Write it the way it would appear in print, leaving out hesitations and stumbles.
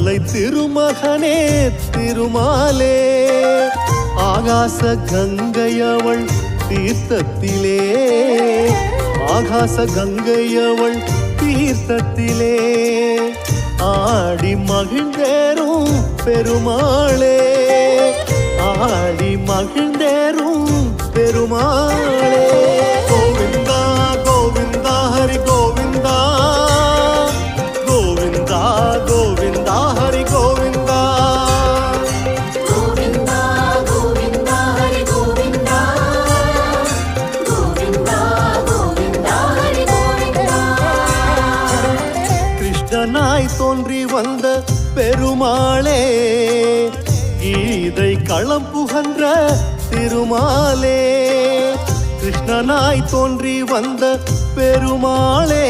மலை திருமகனே திருமாலே ஆகாச கங்கையவள் தீர்த்தத்திலே ஆகாச கங்கையவள் தீர்த்தத்திலே ஆடி மகிழ்ந்தேரும் பெருமாளே ஆடி மகிழ்ந்தேரும் பெருமாளே கோவிந்தா கோவிந்தா ஹரி கோவிந்தா கோவிந்தா கோவிந்தா ஹரி கோவிந்தா கோவிந்தா கோவிந்தா ஹரி கோவிந்தா கோவிந்தா கோவிந்தா ஹரி கோவிந்தா கிருஷ்ணனாய் தோன்றி வந்த பெருமாளே கீதை களம் புகன்ற திருமாலே கிருஷ்ணனாய் தோன்றி வந்த பெருமாளே